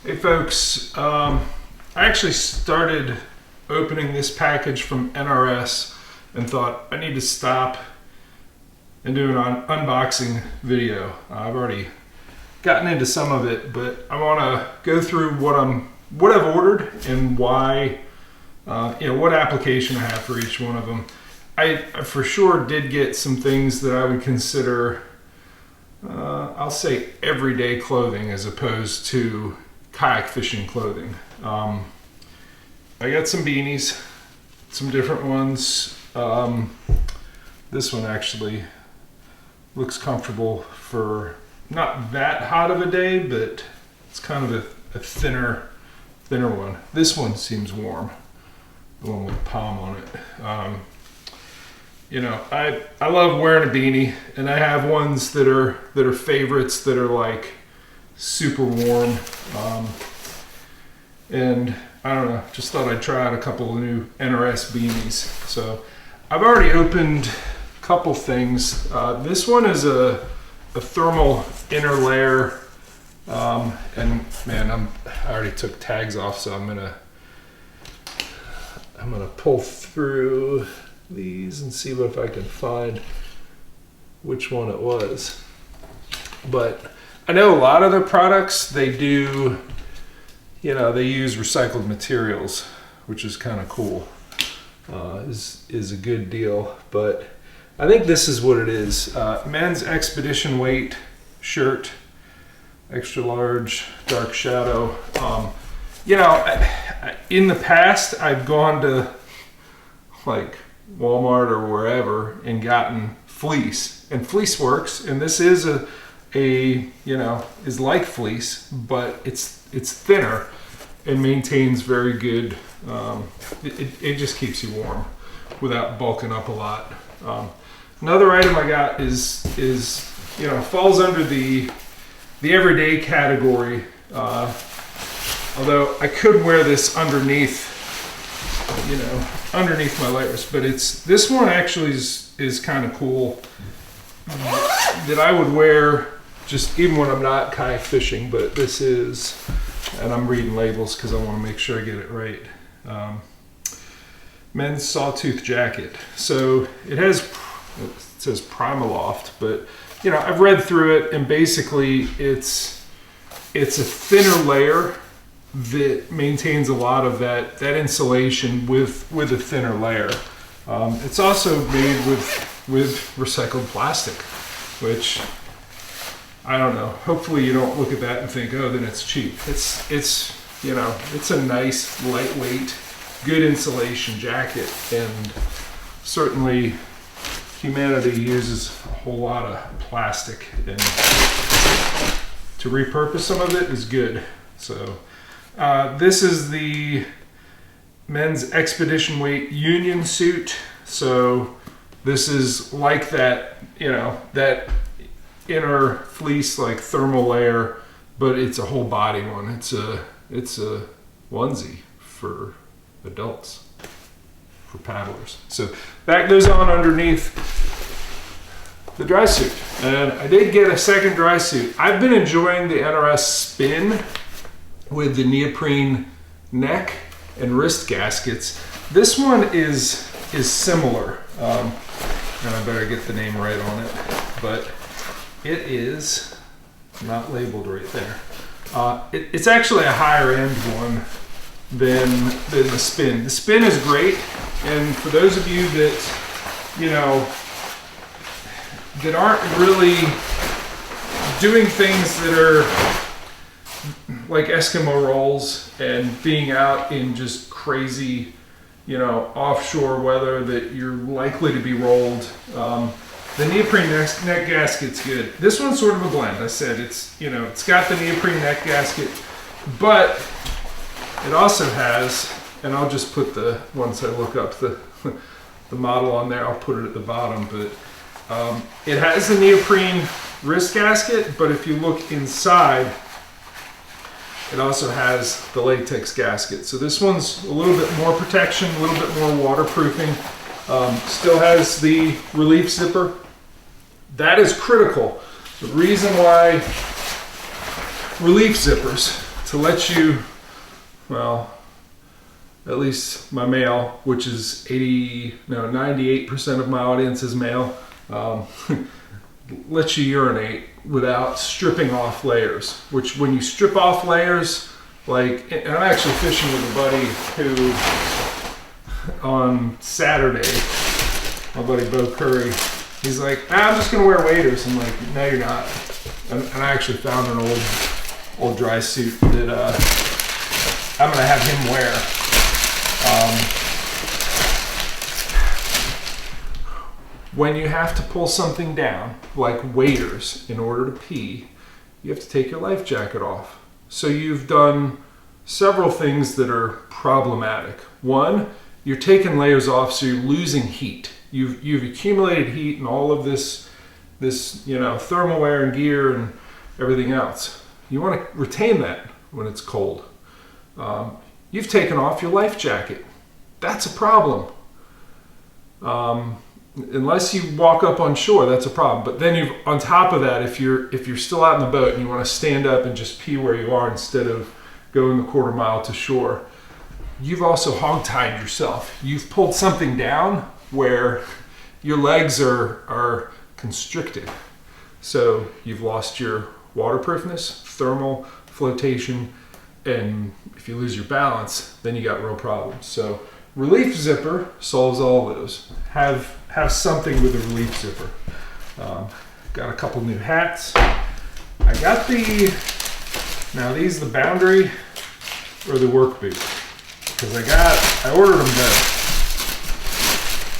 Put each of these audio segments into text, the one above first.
Hey folks, I actually started opening this package from NRS and thought I need to stop and do an unboxing video. I've already gotten into some of it, but I want to go through what I've ordered and why, what application I have for each one of them. I for sure did get some things that I would consider, I'll say, everyday clothing as opposed to kayak fishing clothing. I got some beanies, some different ones. This one actually looks comfortable for not that hot of a day, but it's kind of a thinner one. This one seems warm, the one with palm on it. I love wearing a beanie, and I have ones that are favorites that are like super warm, and I don't know, just thought I'd try out a couple of new NRS beanies. So I've already opened a couple things. This one is a thermal inner layer, and man, I already took tags off, so I'm gonna pull through these and see if I can find which one it was. But I know a lot of their products, they do, they use recycled materials, which is kind of cool. Is a good deal. But I think this is what it is. Men's expedition weight shirt, extra large, dark shadow. In the past, I've gone to like Walmart or wherever and gotten fleece, and fleece works, and this is is like fleece, but it's thinner and maintains very good. It just keeps you warm without bulking up a lot. Another item I got is falls under the everyday category. Although I could wear this underneath my layers, but this one actually is kind of cool, that I would wear just even when I'm not kayak fishing. But this is, and I'm reading labels because I want to make sure I get it right. Men's sawtooth jacket. So it says Primaloft, but I've read through it, and basically it's a thinner layer that maintains a lot of that insulation with a thinner layer. It's also made with recycled plastic, which I don't know. Hopefully you don't look at that and think, oh, then it's cheap. It's a nice, lightweight, good insulation jacket, and certainly humanity uses a whole lot of plastic, and to repurpose some of it is good. So this is the men's expedition weight union suit. So this is like that, that inner fleece, like thermal layer, but it's a whole body one. It's a onesie for adults, for paddlers. So that goes on underneath the dry suit. And I did get a second dry suit. I've been enjoying the NRS Spin with the neoprene neck and wrist gaskets. This one is similar, and I better get the name right on it, but it is not labeled right there. It's actually a higher end one than the Spin. The Spin is great, and for those of you that aren't really doing things that are like Eskimo rolls and being out in just crazy, offshore weather that you're likely to be rolled, the neoprene neck gasket's good. This one's sort of a blend. I said it's got the neoprene neck gasket, but it also has, and I'll just put once I look up the model on there, I'll put it at the bottom, but it has the neoprene wrist gasket, but if you look inside, it also has the latex gasket. So this one's a little bit more protection, a little bit more waterproofing. Still has the relief zipper. That is critical. The reason why relief zippers, to let you, well, at least my male, which is 98% of my audience is male, lets you urinate without stripping off layers. Which when you strip off layers, like, and I'm actually fishing with a buddy who on Saturday, my buddy Bo Curry, he's like, I'm just gonna wear waders. I'm like, no, you're not. And I actually found an old dry suit that I'm gonna have him wear. When you have to pull something down, like waders, in order to pee, you have to take your life jacket off. So you've done several things that are problematic. One, you're taking layers off, so you're losing heat. You've accumulated heat and all of this thermal wear and gear and everything else. You want to retain that when it's cold. You've taken off your life jacket. That's a problem. Unless you walk up on shore, that's a problem. But then you've, on top of that, if you're still out in the boat and you want to stand up and just pee where you are instead of going the quarter mile to shore, you've also hog-tied yourself. You've pulled something down where your legs are constricted. So you've lost your waterproofness, thermal, flotation, and if you lose your balance, then you got real problems. So relief zipper solves all of those. Have something with a relief zipper. Got a couple new hats. I got now these the boundary or the work boot, because I ordered them both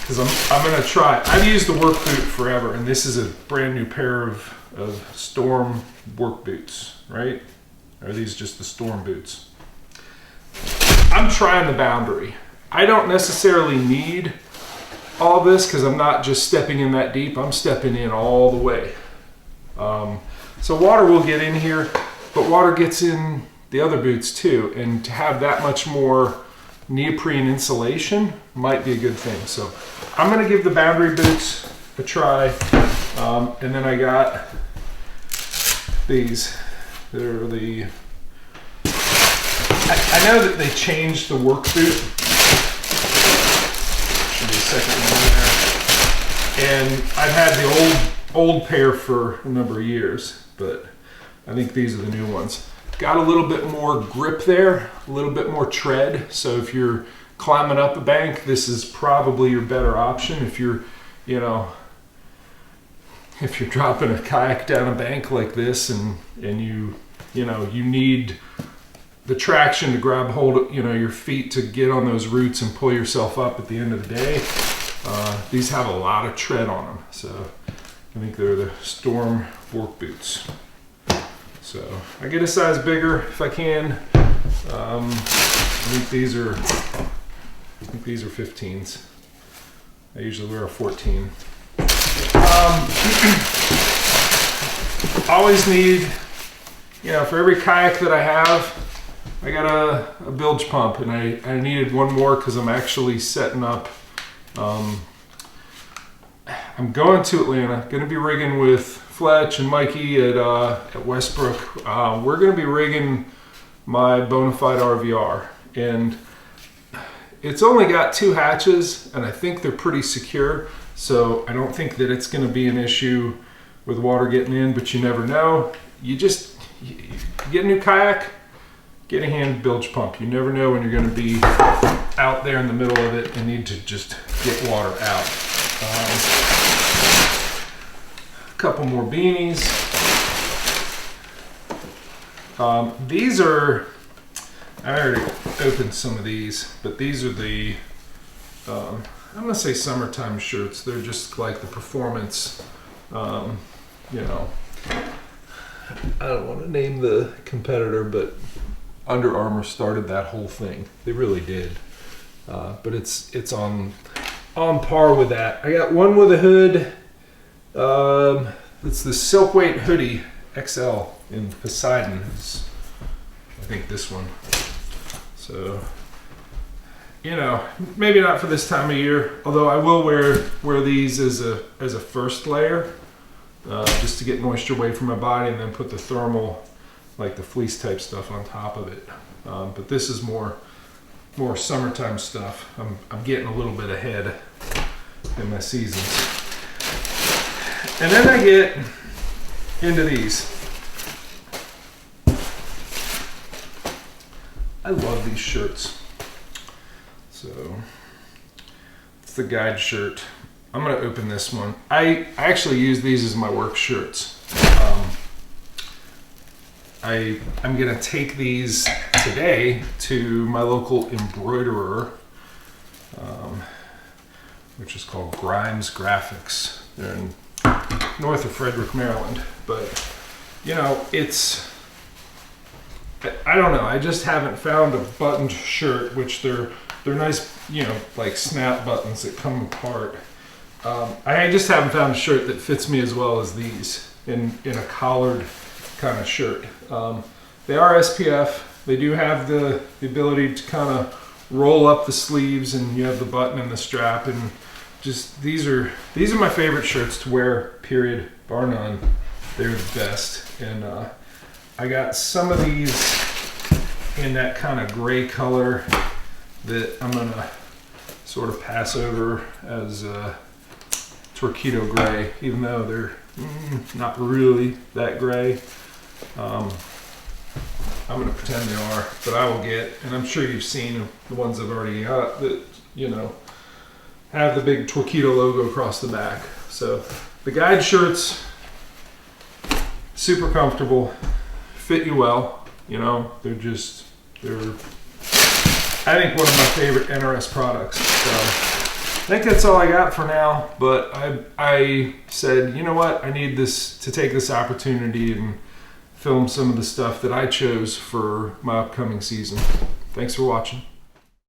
because I'm gonna try. I've used the work boot forever, and this is a brand new pair of Storm work boots, right? Or are these just the Storm boots? I'm trying the boundary. I don't necessarily need all this because I'm not just stepping in that deep. I'm stepping in all the way. So water will get in here, but water gets in the other boots too. And to have that much more neoprene insulation might be a good thing. So I'm gonna give the boundary boots a try. And then I got these. They're the, I know that they changed the work boot. Should be a second one there. And I've had the old pair for a number of years, but I think these are the new ones. Got a little bit more grip there, a little bit more tread. So if you're climbing up a bank, this is probably your better option. If you're, if you're dropping a kayak down a bank like this and you need the traction to grab hold of, your feet to get on those roots and pull yourself up at the end of the day, these have a lot of tread on them. So I think they're the Storm work boots. So I get a size bigger if I can. I think these are 15s. I usually wear a 14. Always need, for every kayak that I have, I got a bilge pump, and I needed one more because I'm actually setting up. I'm going to Atlanta, going to be rigging with Fletch and Mikey at Westbrook. We're going to be rigging my Bonafide RVR, and it's only got 2 hatches, and I think they're pretty secure. So I don't think that it's going to be an issue with water getting in, but you never know. You get a new kayak, get a hand bilge pump. You never know when you're going to be out there in the middle of it and need to just get water out. A couple more beanies. These are, I already opened some of these, but these are the, I'm gonna say summertime shirts. They're just like the performance, I don't want to name the competitor, but Under Armour started that whole thing. They really did. But it's on par with that. I got one with a hood. It's the Silk Weight Hoodie XL in Poseidon. It's, I think this one. So, maybe not for this time of year, although I will wear these as a first layer, just to get moisture away from my body, and then put the thermal like the fleece type stuff on top of it. But this is more summertime stuff. I'm getting a little bit ahead in my seasons. And then I get into these. I love these shirts. So it's the guide shirt. I'm gonna open this one. I actually use these as my work shirts. I'm gonna take these today to my local embroiderer, which is called Grimes Graphics. They're in north of Frederick, Maryland. But you know, I don't know. I just haven't found a buttoned shirt, which they're nice, you know, like snap buttons that come apart. I just haven't found a shirt that fits me as well as these in a collared kind of shirt. They are SPF. They do have the ability to kind of roll up the sleeves, and you have the button and the strap, and just these are my favorite shirts to wear, period, bar none. They're the best. And I got some of these in that kind of gray color that I'm gonna sort of pass over as Torpedo gray, even though they're not really that gray. I'm gonna pretend they are, but I will get, and I'm sure you've seen the ones I've already got that, you know, have the big Torpedo logo across the back. So the guide shirts, super comfortable, fit you well, you know, they're I think one of my favorite NRS products. So I think that's all I got for now, but I said, you know what, I need this to take this opportunity and film some of the stuff that I chose for my upcoming season. Thanks for watching.